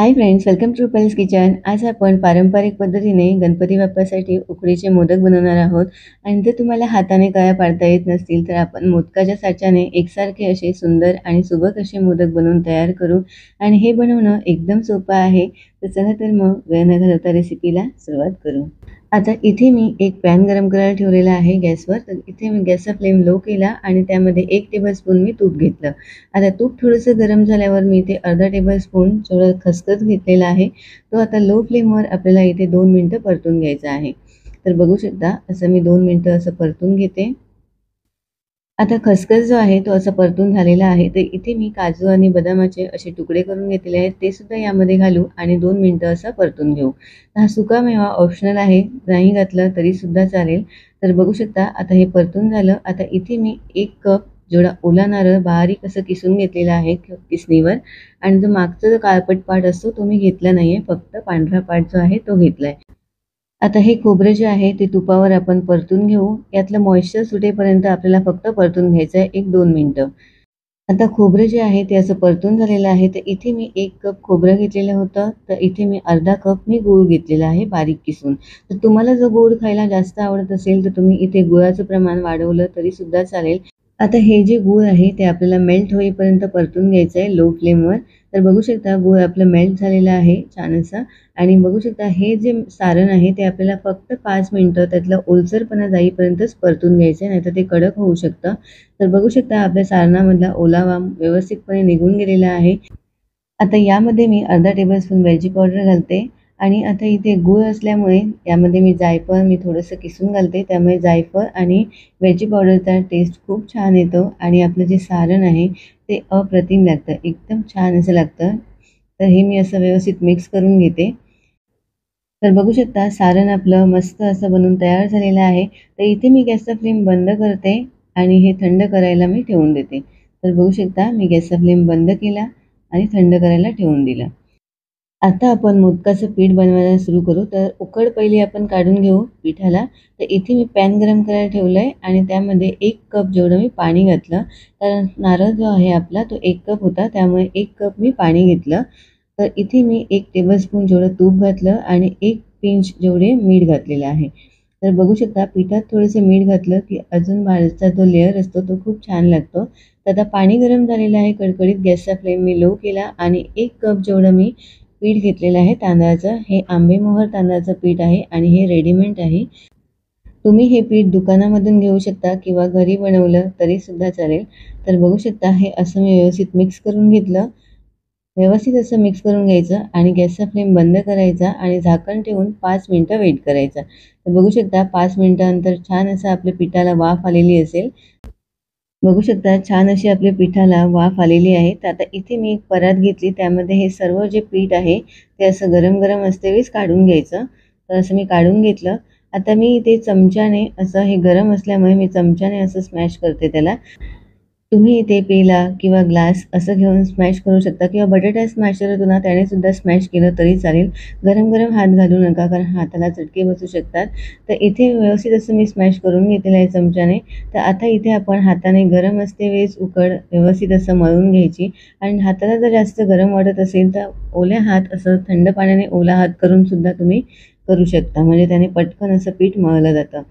High friends, welcome to Rupali's kitchen. आज आपण पारंपरिक पद्धतीने गणपती बाप्पासाठी उकडीचे मोदक बनवणार आहोत. आणि जर तुम्हाला हाताने कळ्या पाडता येत नसतील तर आपण मोदकाच्या साच्याने एकसारखे असे सुंदर आणि सुबक असे मोदक बनवून तयार करू. आणि हे बनवणं एकदम सोपं आहे. तर चला तर मग वेळ न घालवता रेसिपीला सुरुवात करू. आता इथे मी एक पॅन गरम करायला ठेवलेला आहे गॅसवर. तर इथे मी गॅसचा फ्लेम लो केला आणि त्यामध्ये 1 टेबलस्पून मी तूप घेतलं. आता तूप थोडंसं गरम झाल्यावर मी इथे अर्धा टेबलस्पून थोडं खसखस घेतलेला आहे. तो आता लो फ्लेमवर आपल्याला इथे 2 मिनिटं परतून घ्यायचा आहे. तर बघू शकता असं मी 2 मिनिटं असं परतून घेते. आता खसखस जो आहे तो असा परतून झालेला आहे. तर इथे मी काजू आणि बदामाचे असे तुकडे करून घेतलेले आहेत. ते सुद्धा यामध्ये घालू आणि 2 मिनिटं असं परतून घेऊ. हा सुकामेवा ऑप्शनल आहे. नाही घातलं तरीसुद्धा चालेल. तर बघू शकता आता हे परतून झालं. आता इथे मी 1 कप जेवढा ओला नारळ बारीक असं किसून घेतलेला आहे किसणीवर. आणि जो मागचा जो काळपट पार्ट असतो तो मी घेतला नाही आहे. फक्त पांढरा पार्ट जो आहे तो घेतला आहे. आता हे खोबरं जे आहे ते तुपावर आपण परतून घेऊ. यातलं मॉइश्चर सुटेपर्यंत आपल्याला फक्त परतून घ्यायचं आहे 1-2 मिनिटं. आता खोबरं जे आहे ते असं परतून झालेलं आहे. तर इथे मी 1 कप खोबरं घेतलेलं होतं. तर इथे मी अर्धा कप मी गूळ घेतलेला आहे बारीक किसून. तर तुम्हाला जर गोड खायला जास्त आवडत असेल तर तुम्ही इथे गुळाचं प्रमाण वाढवलं तरीसुद्धा चालेल. आता हे जे गूळ आहे ते आपल्याला मेल्ट होईपर्यंत परतून घ्यायचं आहे लो फ्लेमवर. तर बघू शकता गूळ आपलं मेल्ट झालेलं आहे छान असं. आणि बघू शकता हे जे सारण आहे ते आपल्याला फक्त 5 मिनिटं त्यातला ओलसरपणा जाईपर्यंतच परतून घ्यायचं आहे, नाहीतर ते कडक होऊ शकतं. तर बघू शकता आपल्या सारणामधला ओलावा व्यवस्थितपणे निघून गेलेला आहे. आता यामध्ये मी अर्धा टेबलस्पून वेलची पावडर घालते. आणि आता इथे गूळ असल्यामुळे यामध्ये मी जायफळ थोडंसं किसून घालते. त्यामुळे जायफळ आणि वेलची पावडरचा टेस्ट खूप छान येतो आणि आपलं जे सारण आहे ते अप्रतिम लागतं. एकदम छान असं लागतं. तर हे मी असं व्यवस्थित मिक्स करून घेते. तर बघू शकता सारण आपलं मस्त असं बनून तयार झालेलं आहे. तर इथे मी गॅसचा फ्लेम बंद करते आणि हे थंड करायला मी ठेवून देते. तर बघू शकता मी गॅसचा फ्लेम बंद केला आणि थंड करायला ठेवून दिलं. आता आपण मोदकाचं पीठ बनवायला सुरू करू. तर उकड पहिली आपण काढून घेऊ पिठाला. तर इथे मी पॅन गरम करायला ठेवलं आहे आणि त्यामध्ये 1 कप जेवढं मी पाणी घातलं. तर नारळ जो आहे आपला तो 1 कप होता, त्यामुळे 1 कप मी पाणी घेतलं. तर इथे मी 1 टेबलस्पून जेवढं तूप घातलं आणि 1 पिंच जेवढे मीठ घातलेलं आहे. तर बघू शकता पिठात थोडंसं मीठ घातलं की अजून बाहेरचा जो लेयर असतो तो खूप छान लागतो. तर आता पाणी गरम झालेलं आहे कडकडीत. गॅसचा फ्लेम मी लो केला आणि 1 कप जेवढं मी पीठ घेतलेलं आहे तांदळाचं. हे आंबेमोहोर तांदळाचं पीठ आहे आणि हे रेडीमेड आहे. तुम्ही हे पीठ दुकानामधून घेऊ शकता किंवा घरी बनवलं तरीसुद्धा चालेल. तर बघू शकता हे असं मी व्यवस्थित मिक्स करून घेतलं. व्यवस्थित असं मिक्स करून घ्यायचं आणि गॅसचा फ्लेम बंद करायचा आणि झाकण ठेवून 5 मिनिटं वेट करायचं. तर बघू शकता 5 मिनिटानंतर छान असं आपल्या पिठाला वाफ आलेली असेल. बघू शकता छान अशी आपल्या पिठाला वाफ आलेली आहे. तर आता इथे मी एक परात घेतली. त्यामध्ये हे सर्व जे पीठ आहे ते असं गरम-गरम असतेवेळेस काढून घ्यायचं. तर असं मी काढून घेतलं. आता मी इथे चमच्याने असं हे गरम असल्यामुळे मी चमच्याने असं स्मॅश करते त्याला. तुम्ही इथे पेला किंवा ग्लास असं घेऊन स्मॅश करू शकता किंवा बटाटा स्मॅशर होतो ना त्याने सुद्धा स्मॅश केलं तरी चालेल. गरम-गरम हात घालू नका कारण हाताला चटके बसू शकतात. तर इथे व्यवस्थित असं मी स्मॅश करून घेतलेलं आहे चमच्याने. तर आता इथे आपण हाताने गरम असतेवेळेस उकड व्यवस्थित असं मळून घ्यायची. आणि हाताला जर जास्त गरम वाटत असेल तर ओल्या हात असं थंड पाण्याने ओला हात करून सुद्धा तुम्ही करू शकता. म्हणजे त्याने पटकन असं पीठ मळलं जातं.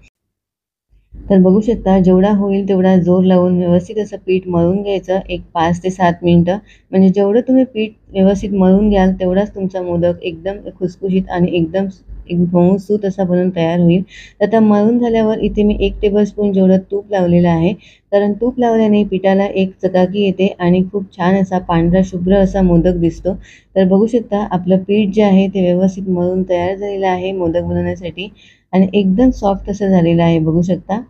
तर बघू शकता जेवढा होईल तेवढा जोर लावून व्यवस्थित असं पीठ मळून घ्यायचं एक 5 ते 7 मिनिटं. म्हणजे जेवढं तुम्ही पीठ व्यवस्थित मळून घ्याल तेवढाच तुमचा मोदक एकदम खुसखुशीत आणि एकदम एक मऊसूत असा बनून तयार होईल. तर आता मळून झाल्यावर इथे मी 1 टेबलस्पून जेवढं तूप लावलेलं आहे. कारण तूप लावल्याने पिठाला एक चकाकी येते आणि खूप छान असा पांढरा शुभ्र असा मोदक दिसतो. तर बघू शकता आपलं पीठ जे आहे ते व्यवस्थित मळून तयार झालेलं आहे मोदक बनवण्यासाठी. आणि एकदम सॉफ्ट असं झालेलं आहे बघू शकता.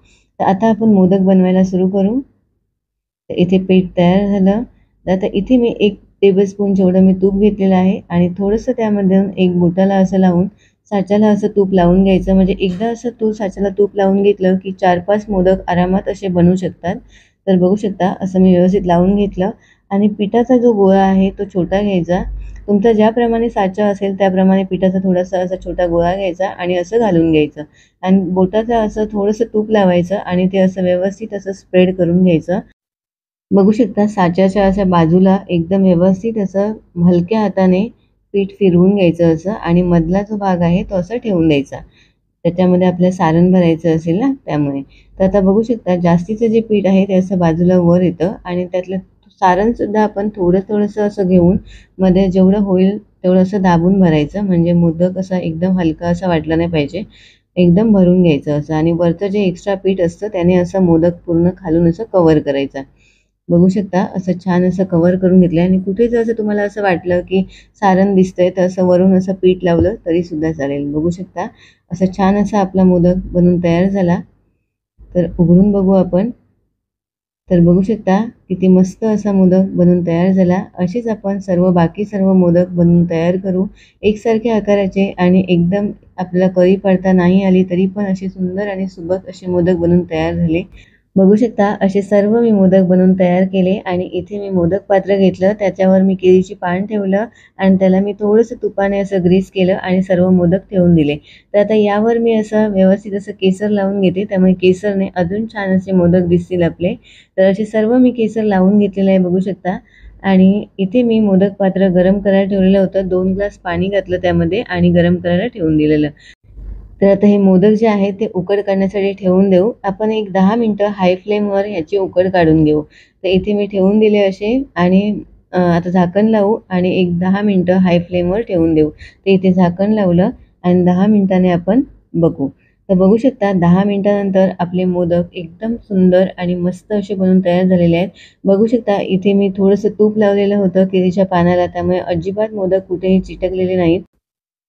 तर आता आपण मोदक बनवायला सुरू करू. तर इथे पीठ तयार झालं. तर आता इथे मी 1 टेबलस्पून जेवढं मी तूप घेतलेलं आहे आणि थोडंसं त्यामध्ये एक बोटाला असं लावून साच्याला असं तूप लावून घ्यायचं. म्हणजे एकदा असं साच्याला तूप लावून घेतलं की 4-5 मोदक आरामात असे बनू शकतात. तर बघू शकता असं मी व्यवस्थित लावून घेतलं. आणि पिठाचा जो गोळा आहे तो छोटा घ्यायचा. तुमचा ज्याप्रमाणे साचा असेल त्याप्रमाणे पिठाचा थोडासा असा छोटा गोळा घ्यायचा आणि असं घालून घ्यायचं. आणि बोटाचं असं थोडंसं तूप लावायचं आणि ते असं व्यवस्थित असं स्प्रेड करून घ्यायचं. बघू शकता साच्याच्या अशा बाजूला एकदम व्यवस्थित असं हलक्या हाताने पीठ फिरवून घ्यायचं असं आणि मधला जो भाग आहे तो असा ठेवून द्यायचा. त्याच्यामध्ये आपल्याला सारण भरायचं असेल ना त्यामुळे. तर आता बघू शकता जास्तीचं जे पीठ आहे ते असं बाजूला वर येतं आणि त्यातलं सारणसुद्धा आपण थोडं-थोडंसं असं घेऊन मध्ये जेवढं होईल तेवढं असं दाबून भरायचं, म्हणजे मोदक असा एकदम हलका असा वाटला नाही पाहिजे. एकदम भरून घ्यायचं असं आणि वरचं जे एक्स्ट्रा पीठ असतं त्याने असं मोदक पूर्ण खालून असं कव्हर करायचा. बघू शकता असं छान असं कव्हर करून घेतलं आणि कुठे जर असं तुम्हाला असं वाटलं की सारण दिसतंय तर असं वरून असं पीठ लावलं तरी सुद्धा चालेल. बघू शकता असं छान असा आपला मोदक बनून तयार झाला. तर उघडून बघू आपण. तर बघू शकता किती मस्त असा मोदक बनून तयार झाला. असेच आपण बाकी सर्व मोदक बनवून तयार करू. एकसारख्या आकाराचे आणि एकदम आपल्याला कळी पडता नाही आली तरी पण असे सुंदर आणि सुबक असे मोदक बनून तयार झाले. बघू शकता असे सर्व मी मोदक बनवून तयार केले आणि इथे मी मोदक पात्र घेतलं, त्याच्यावर मी केळीची पान ठेवलं आणि त्याला मी थोडंसं तुपाने असं ग्रीस केलं आणि सर्व मोदक ठेवून दिले. तर आता यावर मी असं व्यवस्थित असं केसर लावून घेते, त्यामुळे केसरने अजून छान असे मोदक दिसतील आपले. तर असे सर्व मी केसर लावून घेतलेलं आहे बघू शकता. आणि इथे मी मोदक पात्र गरम करायला ठेवलेलं होतं. 2 ग्लास पाणी घातलं त्यामध्ये आणि गरम करायला ठेवून दिलेलं. तर आता हे मोदक जे आहेत ते उकड काढण्यासाठी ठेवून देऊ. आपण एक 10 मिनिटं हाय फ्लेमवर ह्याची उकड काढून घेऊ. तर इथे मी ठेवून दिले असे आणि आता झाकण लावू आणि एक 10 मिनिटं हाय फ्लेमवर ठेवून देऊ. तर इथे झाकण लावलं आणि 10 मिनिटांनी आपण बघू. तर बघू शकता 10 मिनिटानंतर आपले मोदक एकदम सुंदर आणि मस्त असे बनून तयार झालेले आहेत. बघू शकता इथे मी थोडंसं तूप लावलेलं होतं केळीच्या पानाला, त्यामुळे अजिबात मोदक कुठेही चिटकलेले नाहीत.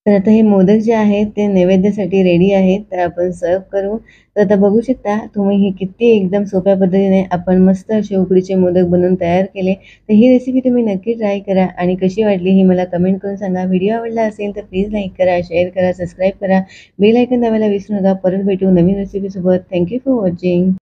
तर आता हे मोदक जे आहेत ते नैवेद्यासाठी रेडी आहेत. तर आपण सर्व्ह करू. तर आता बघू शकता तुम्ही हे किती एकदम सोप्या पद्धतीने आपण मस्त असे उकडीचे मोदक बनवून तयार केले. तर ही रेसिपी तुम्ही नक्की ट्राय करा आणि कशी वाटली ही मला कमेंट करून सांगा. व्हिडिओ आवडला असेल तर प्लीज लाईक करा, शेअर करा, सबस्क्राईब करा. बेल आयकॉन दाबायला विसरू नका. परत भेटू नवीन रेसिपीसोबत. Thank you for watching.